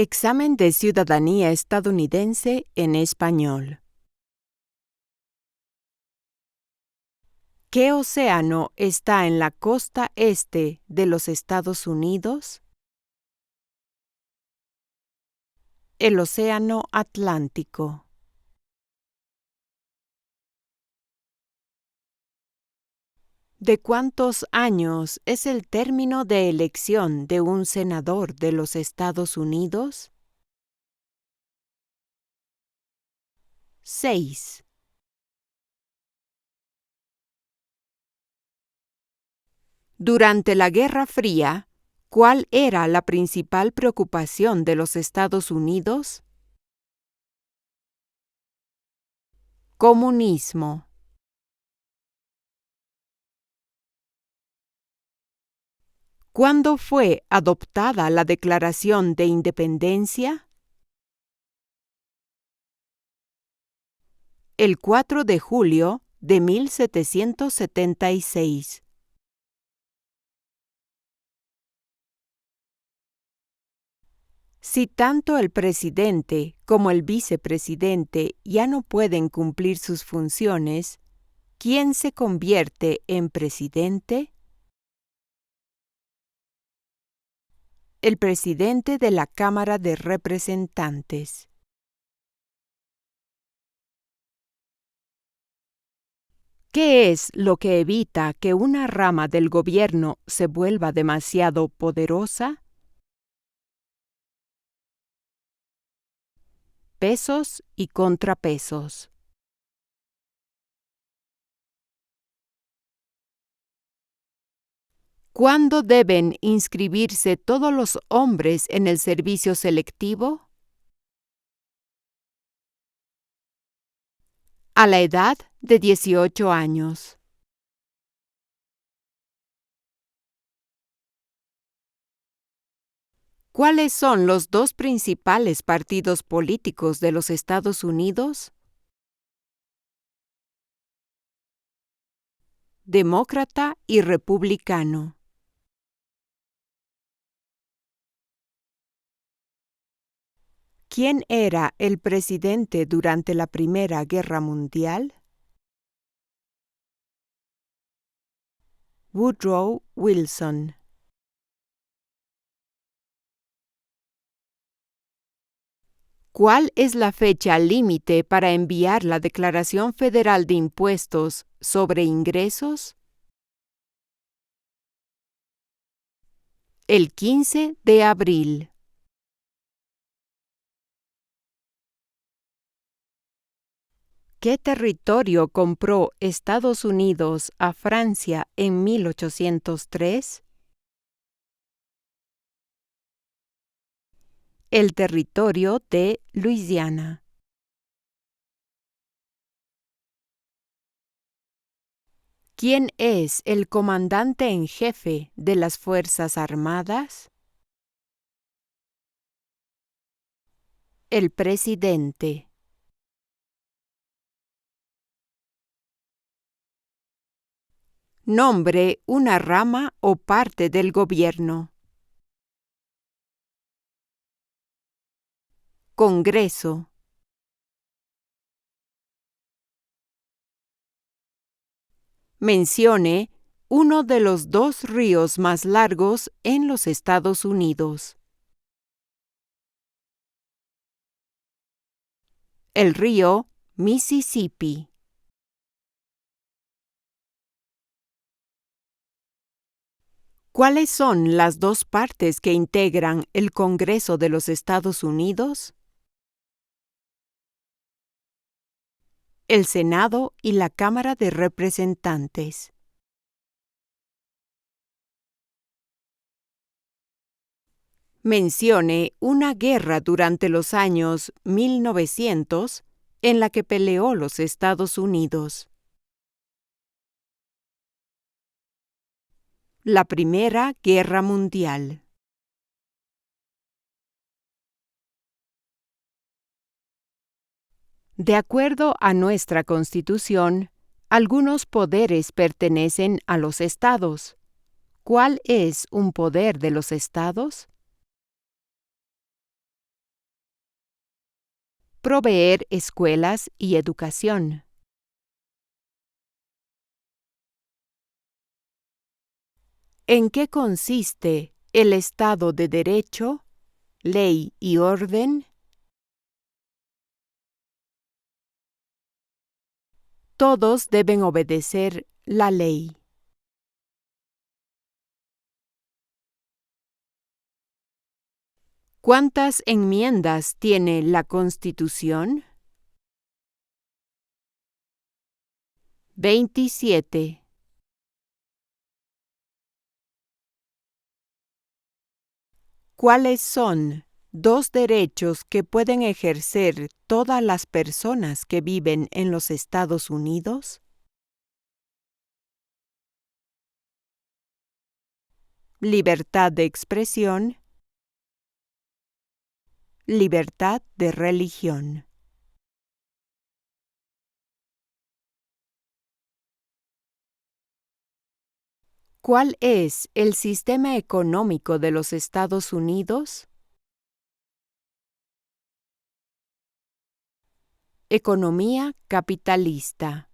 Examen de ciudadanía estadounidense en español. ¿Qué océano está en la costa este de los Estados Unidos? El Océano Atlántico. ¿De cuántos años es el término de elección de un senador de los Estados Unidos? 6. Durante la Guerra Fría, ¿cuál era la principal preocupación de los Estados Unidos? Comunismo. ¿Cuándo fue adoptada la Declaración de Independencia? El 4 de julio de 1776. Si tanto el presidente como el vicepresidente ya no pueden cumplir sus funciones, ¿quién se convierte en presidente? El presidente de la Cámara de Representantes. ¿Qué es lo que evita que una rama del gobierno se vuelva demasiado poderosa? Pesos y contrapesos. ¿Cuándo deben inscribirse todos los hombres en el servicio selectivo? A la edad de 18 años. ¿Cuáles son los dos principales partidos políticos de los Estados Unidos? Demócrata y republicano. ¿Quién era el presidente durante la Primera Guerra Mundial? Woodrow Wilson. ¿Cuál es la fecha límite para enviar la Declaración Federal de Impuestos sobre Ingresos? El 15 de abril. ¿Qué territorio compró Estados Unidos a Francia en 1803? El territorio de Luisiana. ¿Quién es el comandante en jefe de las Fuerzas Armadas? El presidente. Nombre una rama o parte del gobierno. Congreso. Mencione uno de los dos ríos más largos en los Estados Unidos. El río Mississippi. ¿Cuáles son las dos partes que integran el Congreso de los Estados Unidos? El Senado y la Cámara de Representantes. Mencione una guerra durante los años 1900 en la que peleó los Estados Unidos. La Primera Guerra Mundial. De acuerdo a nuestra Constitución, algunos poderes pertenecen a los estados. ¿Cuál es un poder de los estados? Proveer escuelas y educación. ¿En qué consiste el Estado de Derecho, ley y orden? Todos deben obedecer la ley. ¿Cuántas enmiendas tiene la Constitución? 27. ¿Cuáles son dos derechos que pueden ejercer todas las personas que viven en los Estados Unidos? Libertad de expresión, libertad de religión. ¿Cuál es el sistema económico de los Estados Unidos? Economía capitalista.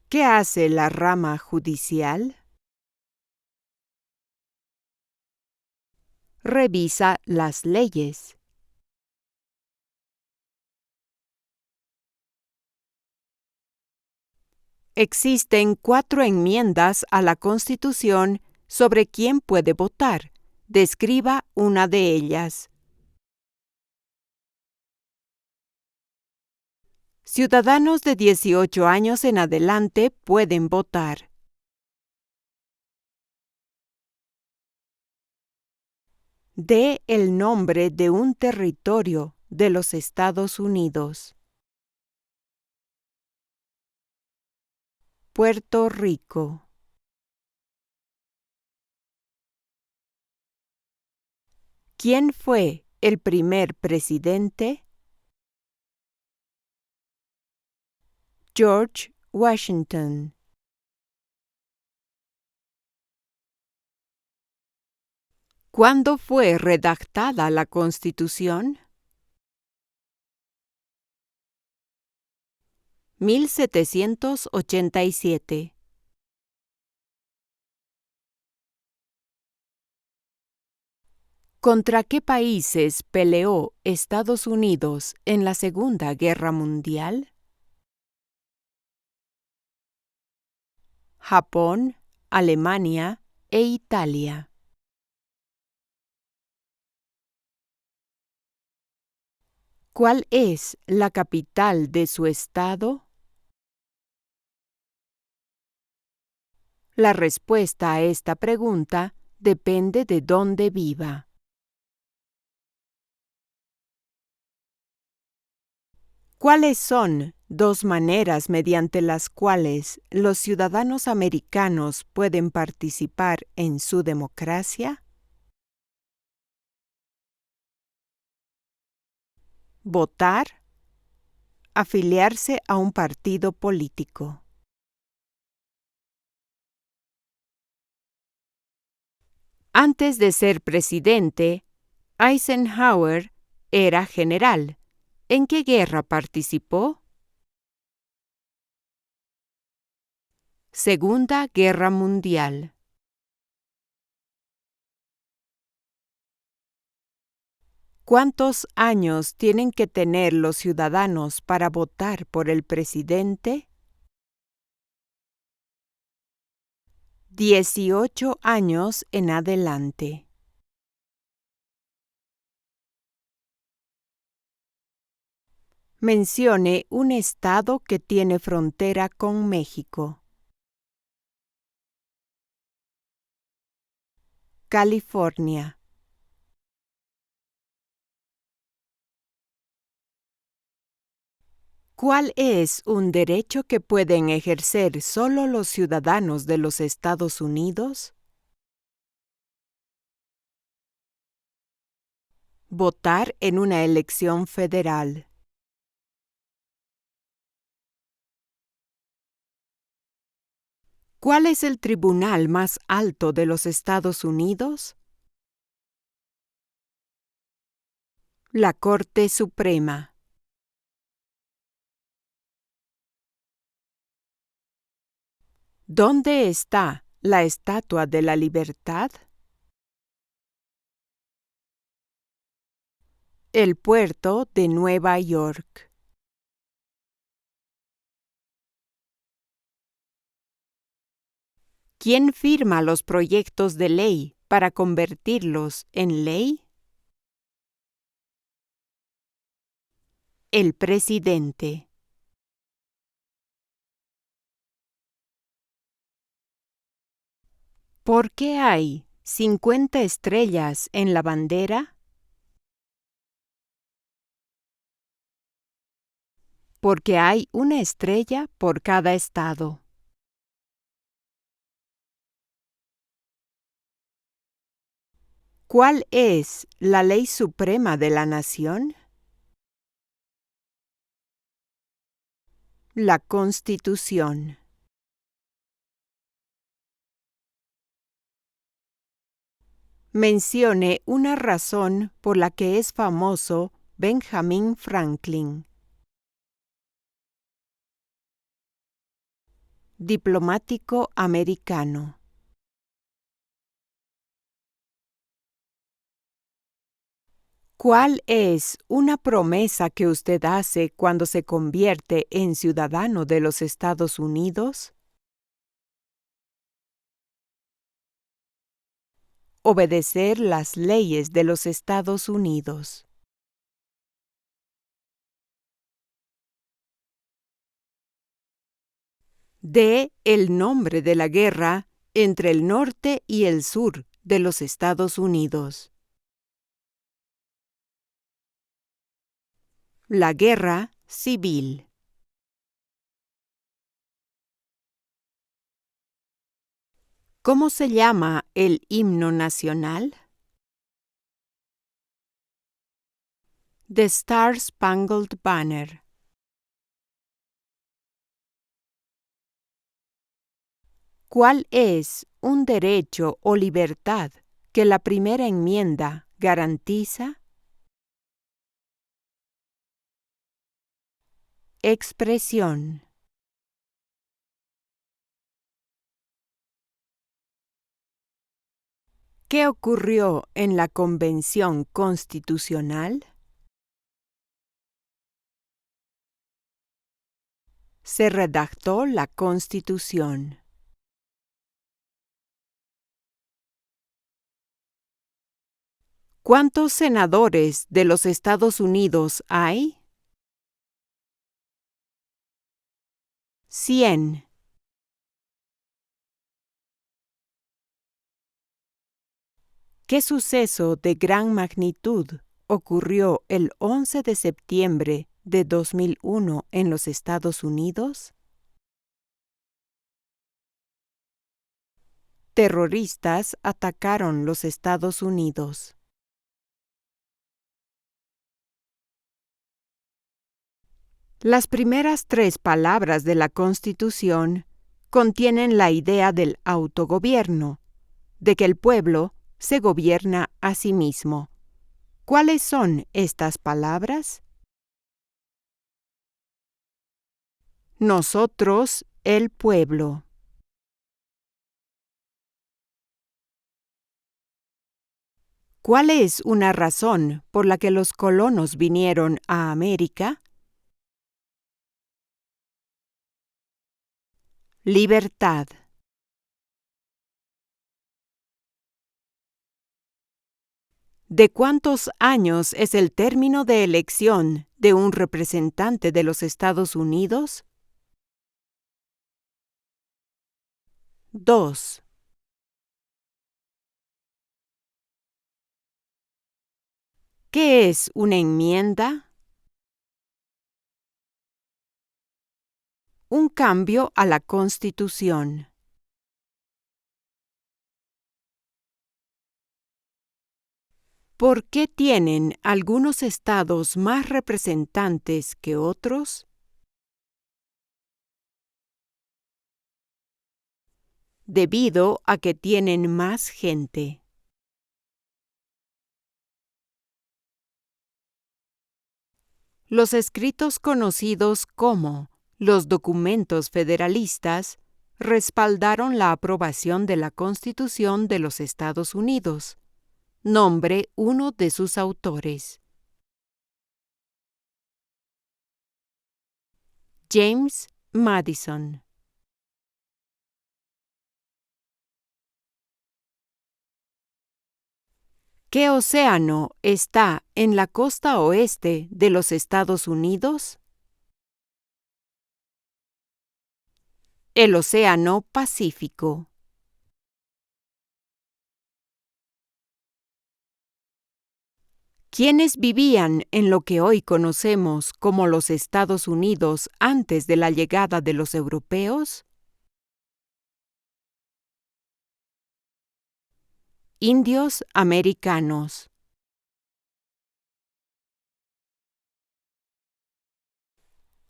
¿Qué hace la rama judicial? Revisa las leyes. Existen 4 enmiendas a la Constitución sobre quién puede votar. Describa una de ellas. Ciudadanos de 18 años en adelante pueden votar. Dé el nombre de un territorio de los Estados Unidos. Puerto Rico. ¿Quién fue el primer presidente? George Washington. ¿Cuándo fue redactada la Constitución? 1787. ¿Contra qué países peleó Estados Unidos en la Segunda Guerra Mundial? Japón, Alemania e Italia. ¿Cuál es la capital de su estado? La respuesta a esta pregunta depende de dónde viva. ¿Cuáles son 2 maneras mediante las cuales los ciudadanos americanos pueden participar en su democracia? Votar, afiliarse a un partido político. Antes de ser presidente, Eisenhower era general. ¿En qué guerra participó? Segunda Guerra Mundial. ¿Cuántos años tienen que tener los ciudadanos para votar por el presidente? 18 años en adelante. Mencione un estado que tiene frontera con México. California. ¿Cuál es un derecho que pueden ejercer solo los ciudadanos de los Estados Unidos? Votar en una elección federal. ¿Cuál es el tribunal más alto de los Estados Unidos? La Corte Suprema. ¿Dónde está la Estatua de la Libertad? El puerto de Nueva York. ¿Quién firma los proyectos de ley para convertirlos en ley? El presidente. ¿Por qué hay 50 estrellas en la bandera? Porque hay una estrella por cada estado. ¿Cuál es la ley suprema de la nación? La Constitución. Mencione una razón por la que es famoso Benjamin Franklin. Diplomático americano. ¿Cuál es una promesa que usted hace cuando se convierte en ciudadano de los Estados Unidos? Obedecer las leyes de los Estados Unidos. Dé el nombre de la guerra entre el norte y el sur de los Estados Unidos. La Guerra Civil. ¿Cómo se llama el himno nacional? The Star Spangled Banner. ¿Cuál es un derecho o libertad que la primera enmienda garantiza? Expresión. ¿Qué ocurrió en la Convención Constitucional? Se redactó la Constitución. ¿Cuántos senadores de los Estados Unidos hay? 100. ¿Qué suceso de gran magnitud ocurrió el 11 de septiembre de 2001 en los Estados Unidos? Terroristas atacaron los Estados Unidos. Las primeras 3 palabras de la Constitución contienen la idea del autogobierno, de que el pueblo se gobierna a sí mismo. ¿Cuáles son estas palabras? Nosotros, el pueblo. ¿Cuál es una razón por la que los colonos vinieron a América? Libertad. ¿De cuántos años es el término de elección de un representante de los Estados Unidos? 2. ¿Qué es una enmienda? Un cambio a la Constitución. ¿Por qué tienen algunos estados más representantes que otros? debido a que tienen más gente. Los escritos conocidos como los documentos federalistas respaldaron la aprobación de la Constitución de los Estados Unidos. Nombre uno de sus autores. James Madison. ¿Qué océano está en la costa oeste de los Estados Unidos? El Océano Pacífico. ¿Quiénes vivían en lo que hoy conocemos como los Estados Unidos antes de la llegada de los europeos? Indios americanos.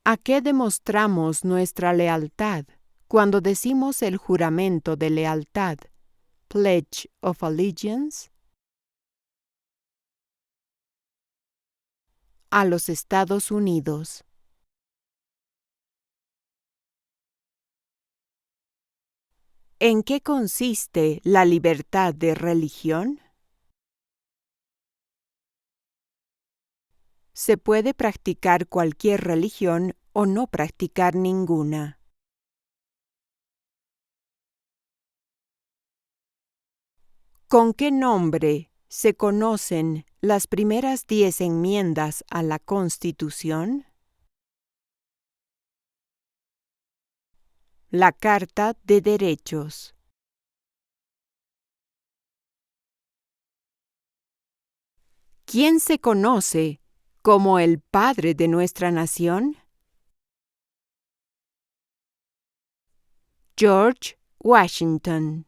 ¿A qué demostramos nuestra lealtad cuando decimos el juramento de lealtad, Pledge of Allegiance? A los Estados Unidos. ¿En qué consiste la libertad de religión? Se puede practicar cualquier religión o no practicar ninguna. ¿Con qué nombre se conocen las primeras 10 enmiendas a la Constitución? La Carta de Derechos. ¿Quién se conoce como el padre de nuestra nación? George Washington.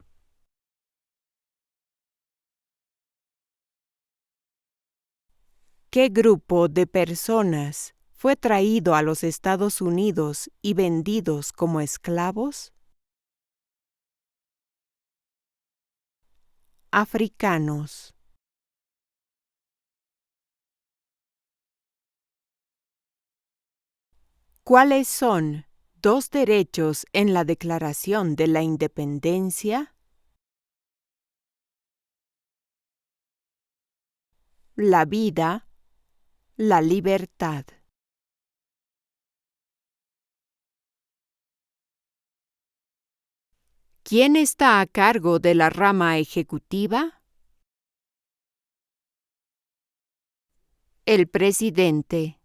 ¿Qué grupo de personas fue traído a los Estados Unidos y vendidos como esclavos? Africanos. ¿Cuáles son 2 derechos en la Declaración de la Independencia? La vida, la libertad. ¿Quién está a cargo de la rama ejecutiva? El presidente.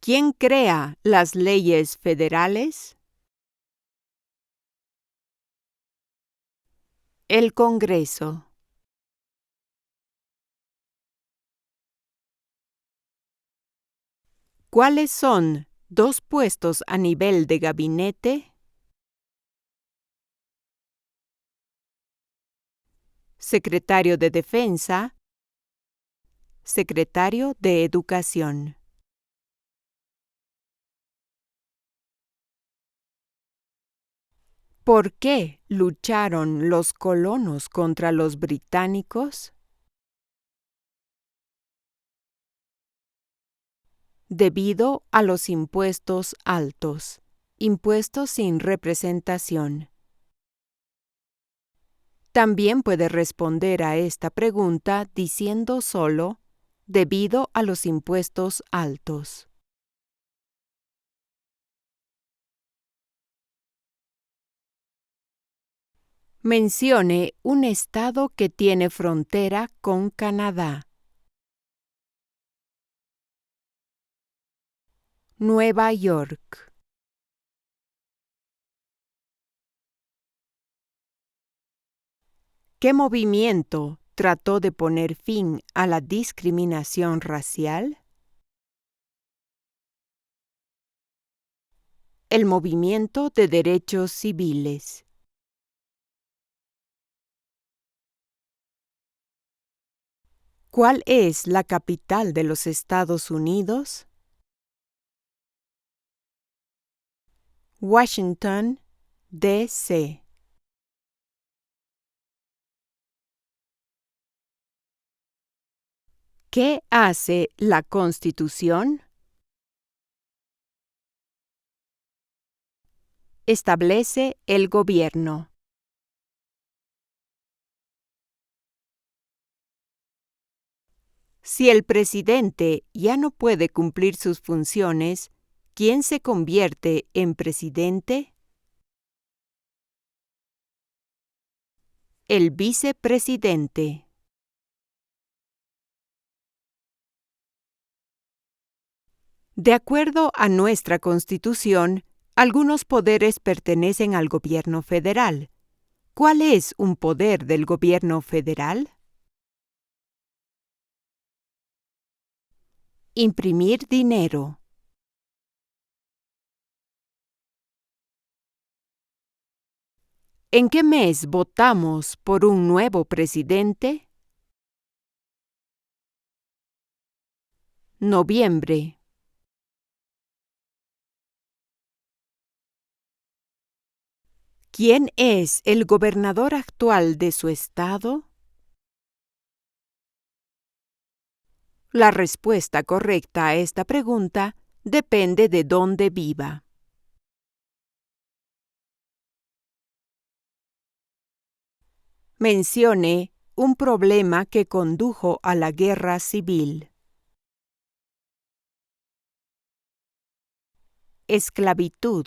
¿Quién crea las leyes federales? El Congreso. ¿Cuáles son 2 puestos a nivel de gabinete? Secretario de Defensa, Secretario de Educación. ¿Por qué lucharon los colonos contra los británicos? Debido a los impuestos altos, impuestos sin representación. También puede responder a esta pregunta diciendo solo, debido a los impuestos altos. Mencione un estado que tiene frontera con Canadá. Nueva York. ¿Qué movimiento trató de poner fin a la discriminación racial? El movimiento de derechos civiles. ¿Cuál es la capital de los Estados Unidos? Washington, D.C. ¿Qué hace la Constitución? Establece el gobierno. Si el presidente ya no puede cumplir sus funciones, ¿quién se convierte en presidente? El vicepresidente. De acuerdo a nuestra Constitución, algunos poderes pertenecen al gobierno federal. ¿Cuál es un poder del gobierno federal? Imprimir dinero. ¿En qué mes votamos por un nuevo presidente? Noviembre. ¿Quién es el gobernador actual de su estado? La respuesta correcta a esta pregunta depende de dónde viva. Mencione un problema que condujo a la guerra civil. Esclavitud.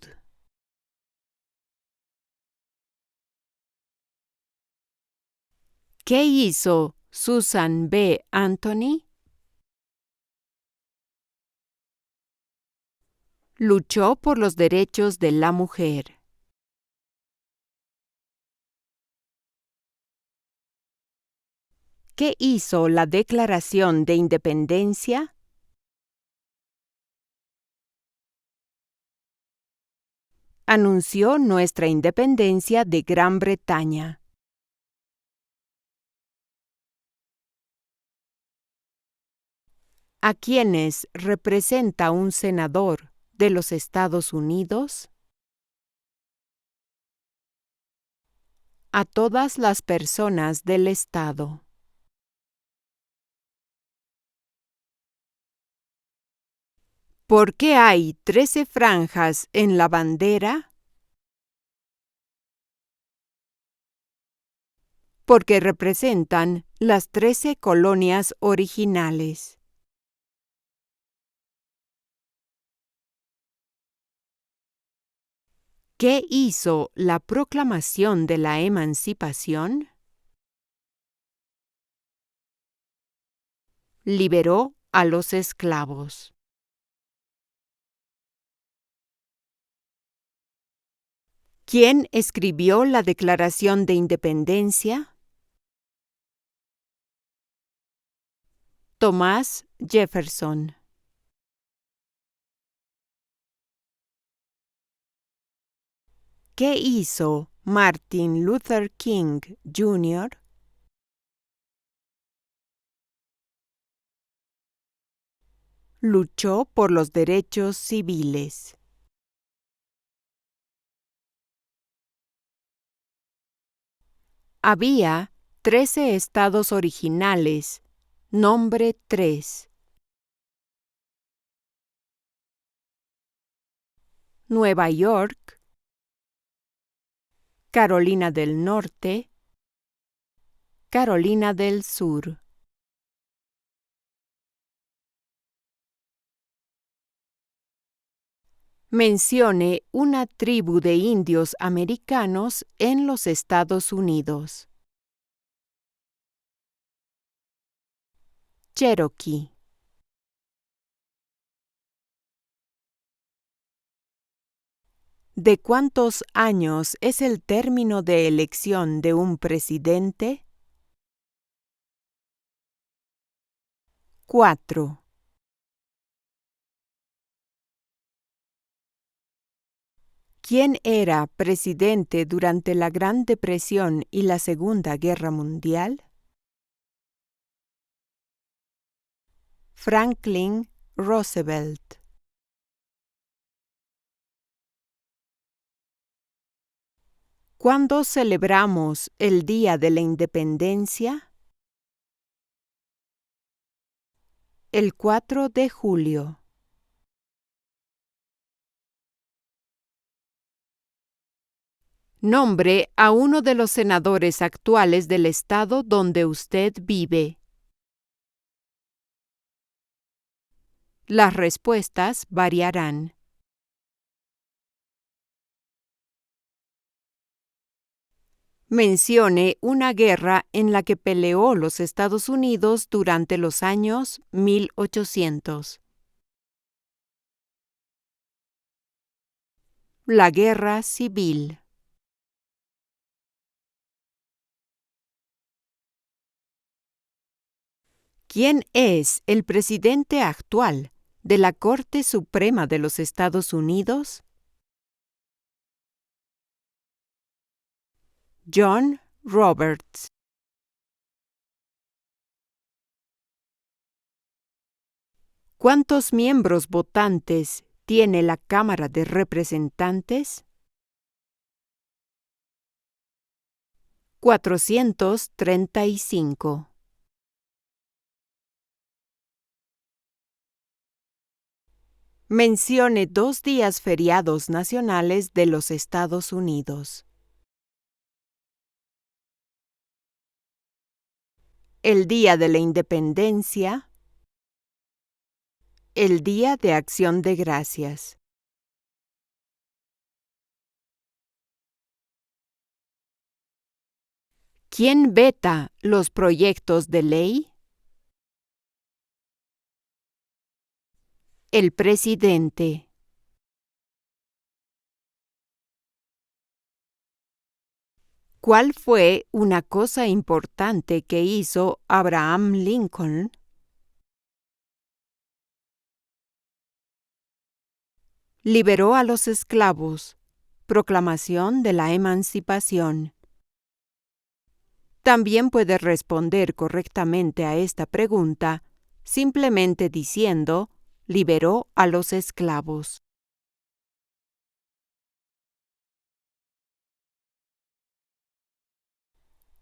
¿Qué hizo Susan B. Anthony? Luchó por los derechos de la mujer. ¿Qué hizo la Declaración de Independencia? Anunció nuestra independencia de Gran Bretaña. ¿A quiénes representa un senador de los Estados Unidos? A todas las personas del Estado. ¿Por qué hay 13 franjas en la bandera? Porque representan las 13 colonias originales. ¿Qué hizo la Proclamación de la Emancipación? Liberó a los esclavos. ¿Quién escribió la Declaración de Independencia? Thomas Jefferson. ¿Qué hizo Martin Luther King, Jr.? Luchó por los derechos civiles. Había 13 estados originales. Nombre 3. Nueva York, Carolina del Norte, Carolina del Sur. Mencione una tribu de indios americanos en los Estados Unidos. Cherokee. ¿De cuántos años es el término de elección de un presidente? 4. ¿Quién era presidente durante la Gran Depresión y la Segunda Guerra Mundial? Franklin Roosevelt. ¿Cuándo celebramos el Día de la Independencia? El 4 de julio. Nombre a uno de los senadores actuales del estado donde usted vive. Las respuestas variarán. Mencione una guerra en la que peleó los Estados Unidos durante los años 1800. La Guerra Civil. ¿Quién es el presidente actual de la Corte Suprema de los Estados Unidos? John Roberts. ¿Cuántos miembros votantes tiene la Cámara de Representantes? 435. Mencione 2 días feriados nacionales de los Estados Unidos. El Día de la Independencia. El Día de Acción de Gracias. ¿Quién veta los proyectos de ley? El presidente. ¿Cuál fue una cosa importante que hizo Abraham Lincoln? Liberó a los esclavos. Proclamación de la emancipación. También puede responder correctamente a esta pregunta simplemente diciendo, liberó a los esclavos.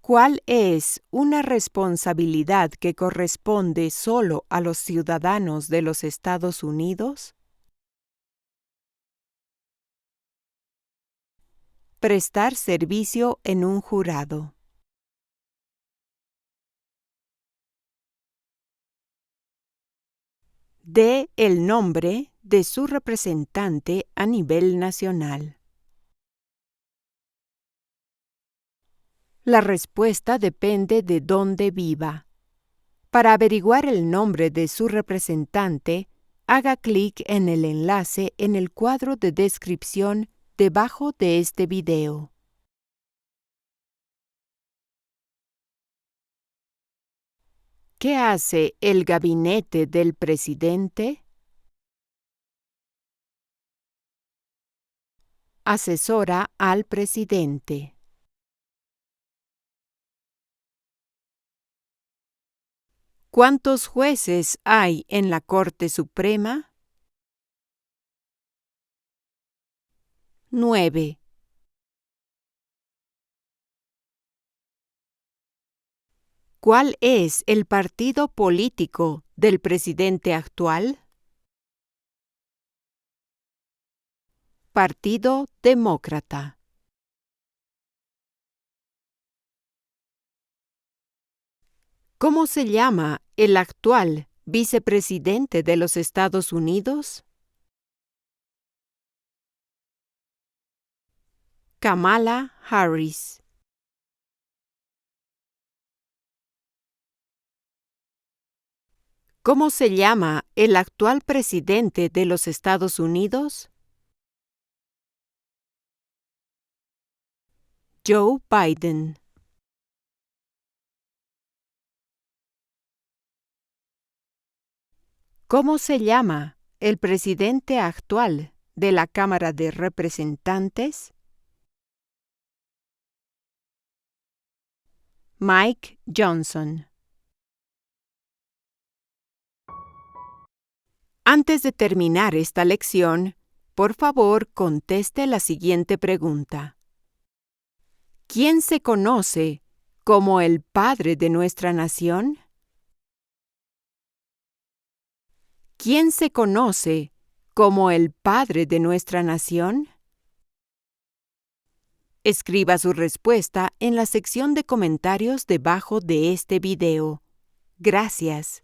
¿Cuál es una responsabilidad que corresponde solo a los ciudadanos de los Estados Unidos? Prestar servicio en un jurado. Dé el nombre de su representante a nivel nacional. La respuesta depende de dónde viva. Para averiguar el nombre de su representante, haga clic en el enlace en el cuadro de descripción debajo de este video. ¿Qué hace el gabinete del presidente? Asesora al presidente. ¿Cuántos jueces hay en la Corte Suprema? 9. ¿Cuál es el partido político del presidente actual? Partido Demócrata. ¿Cómo se llama el actual vicepresidente de los Estados Unidos? Kamala Harris. ¿Cómo se llama el actual presidente de los Estados Unidos? Joe Biden. ¿Cómo se llama el presidente actual de la Cámara de Representantes? Mike Johnson. Antes de terminar esta lección, por favor, conteste la siguiente pregunta. ¿Quién se conoce como el padre de nuestra nación? ¿Quién se conoce como el padre de nuestra nación? Escriba su respuesta en la sección de comentarios debajo de este video. Gracias.